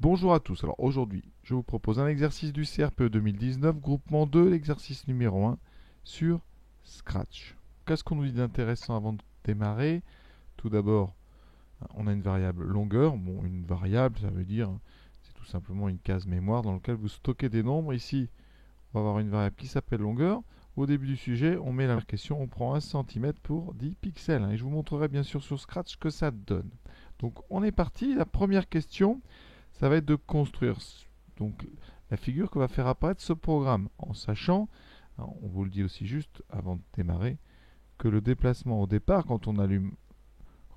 Bonjour à tous. Alors aujourd'hui, je vous propose un exercice du CRPE 2019, groupement 2, l'exercice numéro 1 sur Scratch. Qu'est-ce qu'on nous dit d'intéressant avant de démarrer? Tout d'abord, on a une variable longueur. Bon, une variable, ça veut dire, c'est tout simplement une case mémoire dans laquelle vous stockez des nombres. Ici, on va avoir une variable qui s'appelle longueur. Au début du sujet, on met la question, on prend 1 cm pour 10 pixels. Et je vous montrerai bien sûr sur Scratch ce que ça donne. Donc on est parti. La première question, ça va être de construire donc la figure que va faire apparaître ce programme, en sachant, on vous le dit aussi juste avant de démarrer, que le déplacement au départ, quand on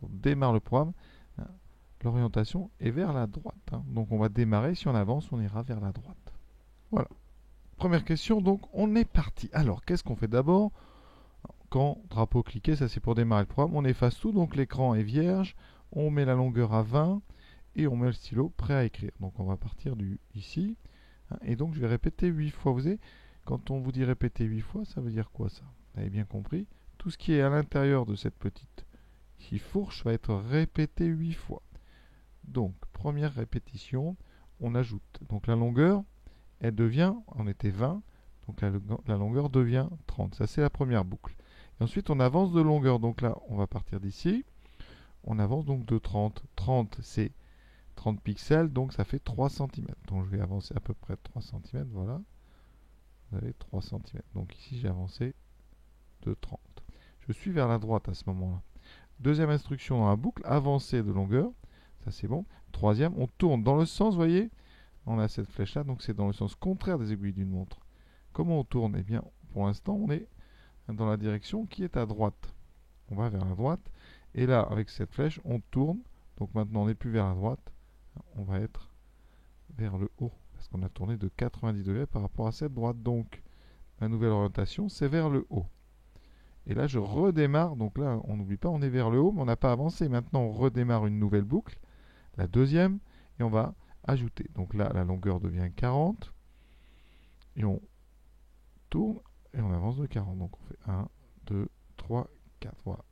démarre le programme, l'orientation est vers la droite. Donc on va démarrer, si on avance, on ira vers la droite. Voilà. Première question, donc on est parti. Alors, qu'est-ce qu'on fait d'abord? Quand drapeau cliqué, ça c'est pour démarrer le programme, on efface tout, donc l'écran est vierge, on met la longueur à 20, et on met le stylo prêt à écrire. Donc on va partir du ici, et donc je vais répéter 8 fois. Vous savez, quand on vous dit répéter 8 fois, ça veut dire quoi ça? Vous avez bien compris. Tout ce qui est à l'intérieur de cette petite fourche va être répété 8 fois. Donc, première répétition, on ajoute. Donc la longueur, elle devient, on était 20, donc la longueur devient 30. Ça c'est la première boucle. Et ensuite on avance de longueur. Donc là, on va partir d'ici. On avance donc de 30. 30 c'est 30 pixels, donc ça fait 3 cm. Donc je vais avancer à peu près 3 cm, voilà. Vous avez 3 cm. Donc ici j'ai avancé de 30. Je suis vers la droite à ce moment-là. Deuxième instruction dans la boucle, avancer de longueur. Ça c'est bon. Troisième, on tourne dans le sens, vous voyez, on a cette flèche là, donc c'est dans le sens contraire des aiguilles d'une montre. Comment on tourne? Eh bien, pour l'instant, on est dans la direction qui est à droite. On va vers la droite. Et là, avec cette flèche, on tourne. Donc maintenant, on n'est plus vers la droite. On va être vers le haut. Parce qu'on a tourné de 90 degrés par rapport à cette droite. Donc, ma nouvelle orientation, c'est vers le haut. Et là, je redémarre. Donc là, on n'oublie pas, on est vers le haut, mais on n'a pas avancé. Maintenant, on redémarre une nouvelle boucle. La deuxième. Et on va ajouter. Donc là, la longueur devient 40. Et on tourne. Et on avance de 40. Donc on fait 1, 2, 3, 4. Voilà.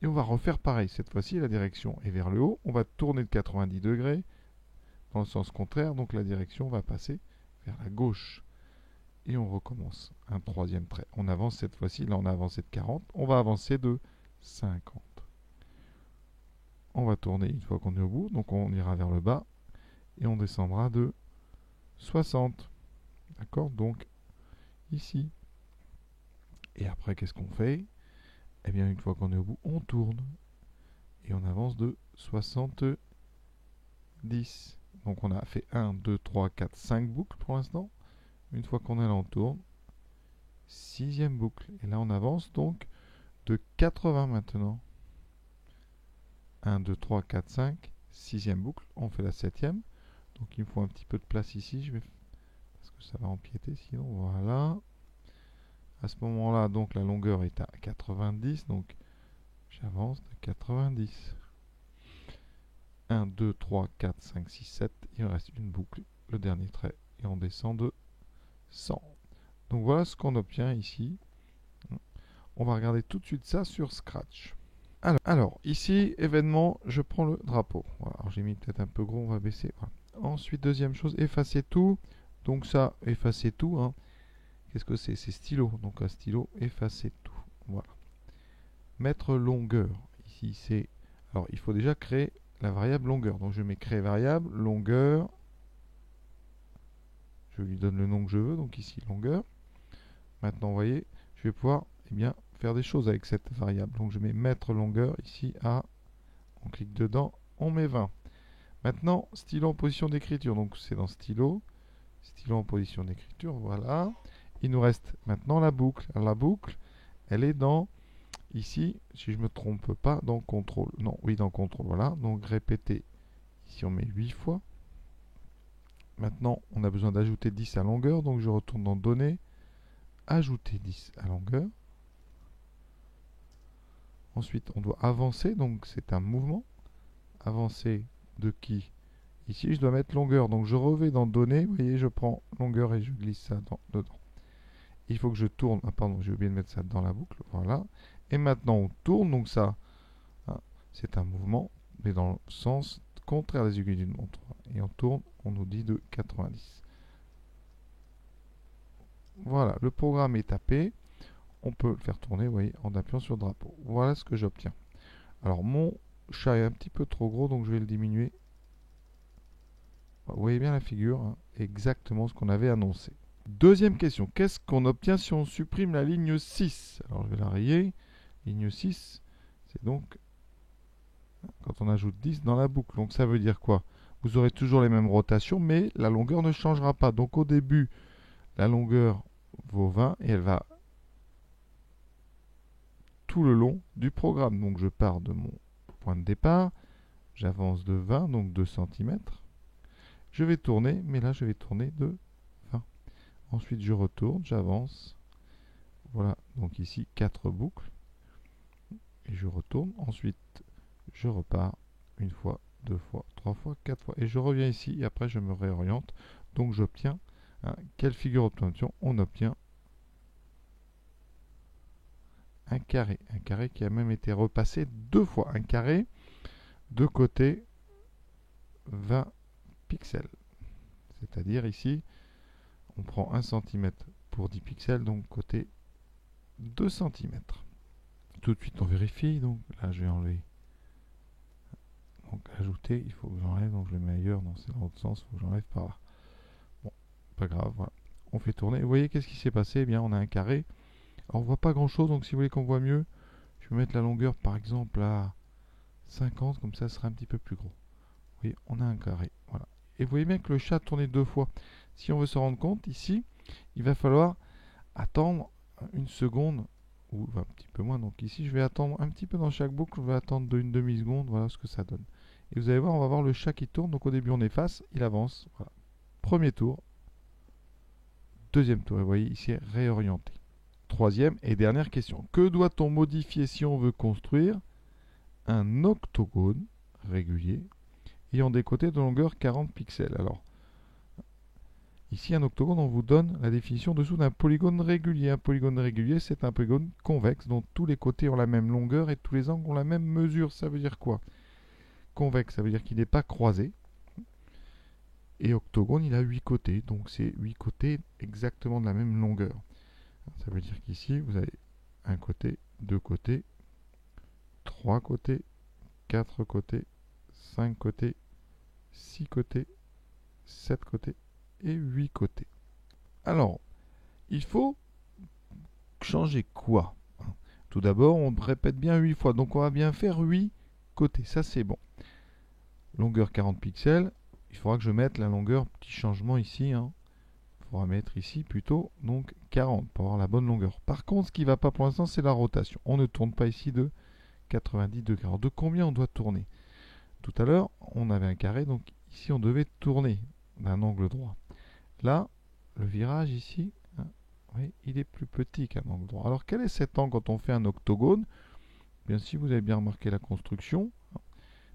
Et on va refaire pareil. Cette fois-ci, la direction est vers le haut. On va tourner de 90 degrés dans le sens contraire. Donc la direction va passer vers la gauche. Et on recommence. Un troisième trait. On avance cette fois-ci. Là, on a avancé de 40. On va avancer de 50. On va tourner une fois qu'on est au bout. Donc on ira vers le bas. Et on descendra de 60. D'accord? Donc ici. Et après, qu'est-ce qu'on fait? Eh bien, une fois qu'on est au bout, on tourne. Et on avance de 70. Donc on a fait 1, 2, 3, 4, 5 boucles pour l'instant. Une fois qu'on est là, on tourne. Sixième boucle. Et là, on avance donc de 80 maintenant. 1, 2, 3, 4, 5. Sixième boucle. On fait la septième. Donc il me faut un petit peu de place ici. Parce que ça va empiéter sinon. Voilà. À ce moment-là, donc la longueur est à 90. Donc j'avance de 90. 1, 2, 3, 4, 5, 6, 7. Il me reste une boucle. Le dernier trait. Et on descend de 100. Donc voilà ce qu'on obtient ici. On va regarder tout de suite ça sur Scratch. Alors ici, événement, je prends le drapeau. Voilà, j'ai mis peut-être un peu gros, on va baisser. Voilà. Ensuite, deuxième chose, effacer tout. Donc ça, effacer tout. Qu'est-ce que c'est? C'est stylo. Donc un stylo, effacer tout. Voilà. Mettre longueur. Ici, c'est... Alors, il faut déjà créer la variable longueur. Donc je mets créer variable, longueur. Je lui donne le nom que je veux. Donc ici, longueur. Maintenant, vous voyez, je vais pouvoir faire des choses avec cette variable. Donc je mets mettre longueur ici à, on clique dedans, on met 20. Maintenant, stylo en position d'écriture. Donc c'est dans stylo, stylo en position d'écriture, voilà. Il nous reste maintenant la boucle. Alors, la boucle, elle est dans, ici, si je ne me trompe pas, dans contrôle. Non, oui, dans contrôle, voilà. Donc répéter, ici on met 8 fois. Maintenant, on a besoin d'ajouter 10 à longueur. Donc je retourne dans données, ajouter 10 à longueur. Ensuite, on doit avancer, donc c'est un mouvement. Avancer de qui? Ici, je dois mettre longueur, donc je revais dans données. Vous voyez, je prends longueur et je glisse ça dedans. Il faut que je tourne. Ah, pardon, j'ai oublié de mettre ça dans la boucle. Voilà. Et maintenant, on tourne, donc ça, c'est un mouvement, mais dans le sens contraire des aiguilles d'une montre. Et on tourne, on nous dit de 90. Voilà, le programme est tapé. On peut le faire tourner, vous voyez, en appuyant sur le drapeau. Voilà ce que j'obtiens. Alors, mon chat est un petit peu trop gros, donc je vais le diminuer. Vous voyez bien la figure, hein, exactement ce qu'on avait annoncé. Deuxième question, qu'est-ce qu'on obtient si on supprime la ligne 6? Alors, je vais la rayer. Ligne 6, c'est donc quand on ajoute 10 dans la boucle. Donc, ça veut dire quoi? Vous aurez toujours les mêmes rotations, mais la longueur ne changera pas. Donc, au début, la longueur vaut 20 et elle va tout le long du programme. Donc je pars de mon point de départ, j'avance de 20, donc 2 cm. Je vais tourner, mais là je vais tourner de 20. Ensuite je retourne, j'avance. Voilà, donc ici 4 boucles. Et je retourne. Ensuite je repars une fois, deux fois, trois fois, quatre fois. Et je reviens ici et après je me réoriente. Donc j'obtiens, quelle figure obtient-on? On obtient un carré qui a même été repassé deux fois. Un carré de côté 20 pixels. C'est-à-dire ici, on prend 1 cm pour 10 pixels, donc côté 2 cm. Tout de suite, on vérifie. Donc là, je vais enlever. Donc ajouter, il faut que j'enlève. Donc je le mets ailleurs. Non, c'est dans l'autre sens. Il faut que j'enlève par là. Bon, pas grave. Voilà. On fait tourner. Vous voyez, qu'est-ce qui s'est passé? Eh bien, on a un carré. Alors, on voit pas grand-chose. Donc si vous voulez qu'on voit mieux, je vais mettre la longueur, par exemple, à 50. Comme ça sera un petit peu plus gros. Vous voyez, on a un carré. Voilà. Et vous voyez bien que le chat a tourné deux fois. Si on veut se rendre compte, ici, il va falloir attendre une seconde, ou un petit peu moins. Donc ici, je vais attendre un petit peu dans chaque boucle. Je vais attendre d'une demi-seconde. Voilà ce que ça donne. Et vous allez voir, on va voir le chat qui tourne. Donc au début, on efface, il avance. Voilà. Premier tour. Deuxième tour. Et vous voyez, ici, réorienté. Troisième et dernière question. Que doit-on modifier si on veut construire un octogone régulier ayant des côtés de longueur 40 pixels? Alors, ici, un octogone, on vous donne la définition dessous d'un polygone régulier. Un polygone régulier, c'est un polygone convexe dont tous les côtés ont la même longueur et tous les angles ont la même mesure. Ça veut dire quoi? Convexe, ça veut dire qu'il n'est pas croisé. Et octogone, il a 8 côtés. Donc, c'est 8 côtés exactement de la même longueur. Ça veut dire qu'ici, vous avez un côté, deux côtés, trois côtés, quatre côtés, 5 côtés, 6 côtés, 7 côtés et 8 côtés. Alors, il faut changer quoi? Tout d'abord, on répète bien 8 fois. Donc, on va bien faire 8 côtés. Ça, c'est bon. Longueur 40 pixels. Il faudra que je mette la longueur, petit changement ici. Il faudra mettre ici plutôt donc 40 pour avoir la bonne longueur. Par contre, ce qui ne va pas pour l'instant, c'est la rotation. On ne tourne pas ici de 90 degrés. Alors, de combien on doit tourner? Tout à l'heure, on avait un carré. Donc, ici, on devait tourner d'un angle droit. Là, le virage ici, oui, il est plus petit qu'un angle droit. Alors, quel est cet angle quand on fait un octogone? Bien, si vous avez bien remarqué la construction,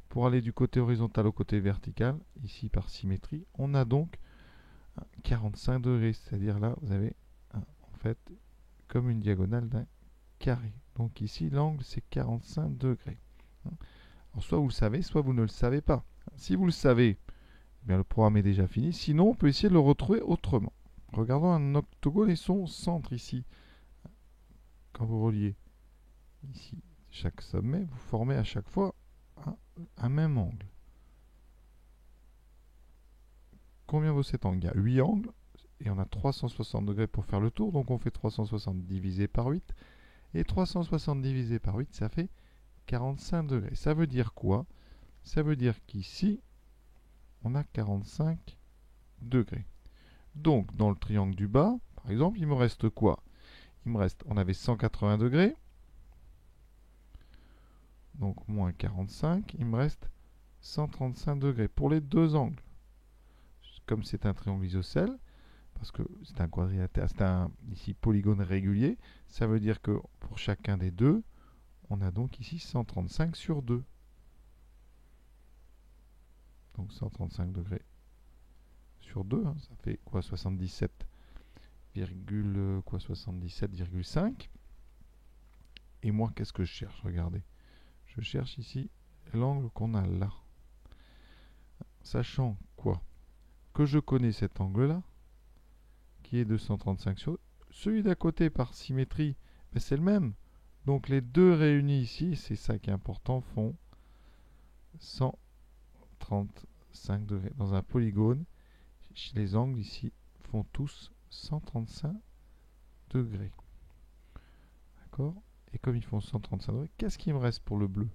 pour aller du côté horizontal au côté vertical, ici par symétrie, on a donc 45 degrés. C'est-à-dire là, vous avez en fait comme une diagonale d'un carré. Donc ici, l'angle, c'est 45 degrés. Alors, soit vous le savez, soit vous ne le savez pas. Si vous le savez, eh bien, le programme est déjà fini. Sinon, on peut essayer de le retrouver autrement. Regardons un octogone et son centre ici. Quand vous reliez ici chaque sommet, vous formez à chaque fois un même angle. Combien vaut cet angle? Il y a 8 angles et on a 360 degrés pour faire le tour. Donc on fait 360 divisé par 8. Et 360 divisé par 8, ça fait 45 degrés. Ça veut dire quoi? Ça veut dire qu'ici, on a 45 degrés. Donc, dans le triangle du bas, par exemple, il me reste quoi? Il me reste, on avait 180 degrés. Donc, moins 45, il me reste 135 degrés pour les deux angles. Comme c'est un triangle isocèle, parce que c'est un quadrilatère, c'est un ici polygone régulier, ça veut dire que pour chacun des deux, on a donc ici 135 sur 2. Donc 135 degrés sur 2, ça fait quoi? 77,5. Et moi, qu'est-ce que je cherche? Regardez. Je cherche ici l'angle qu'on a là. sachant quoi? Que je connais cet angle-là, qui est de 135 sur celui d'à côté par symétrie, ben c'est le même. Donc les deux réunis ici, c'est ça qui est important, font 135 degrés. Dans un polygone, les angles ici font tous 135 degrés. D'accord? Et comme ils font 135 degrés, qu'est-ce qui me reste pour le bleu?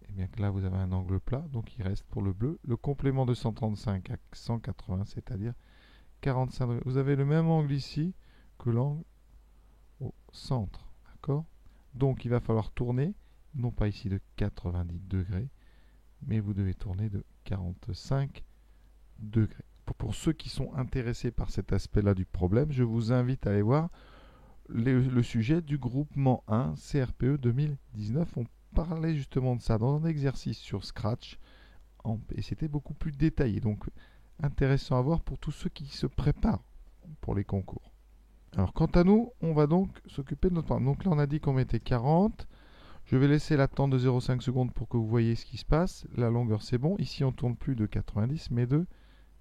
Eh bien que là, vous avez un angle plat, donc il reste pour le bleu le complément de 135 à 180, c'est-à-dire 45 degrés. Vous avez le même angle ici que l'angle au centre. D'accord? Donc il va falloir tourner, non pas ici de 90 degrés, mais vous devez tourner de 45 degrés. Pour ceux qui sont intéressés par cet aspect-là du problème, je vous invite à aller voir le sujet du groupement 1 CRPE 2019. On parlait justement de ça dans un exercice sur Scratch et c'était beaucoup plus détaillé. Donc intéressant à voir pour tous ceux qui se préparent pour les concours. Alors quant à nous, on va donc s'occuper de notre problème. Donc là on a dit qu'on mettait 40. Je vais laisser l'attente de 0,5 secondes pour que vous voyez ce qui se passe. La longueur c'est bon. Ici on ne tourne plus de 90 mais de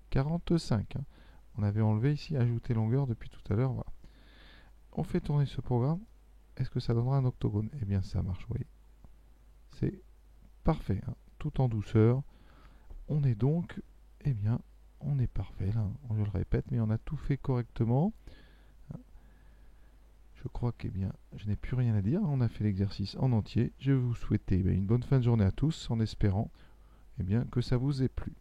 45. On avait enlevé ici, ajouté longueur depuis tout à l'heure. Voilà. On fait tourner ce programme. Est-ce que ça donnera un octogone? Eh bien ça marche, vous voyez. C'est parfait, tout en douceur. On est donc, eh bien, on est parfait là, je le répète, mais on a tout fait correctement. Je crois que, eh bien, je n'ai plus rien à dire. On a fait l'exercice en entier. Je vais vous souhaiter une bonne fin de journée à tous, en espérant, eh bien, que ça vous ait plu.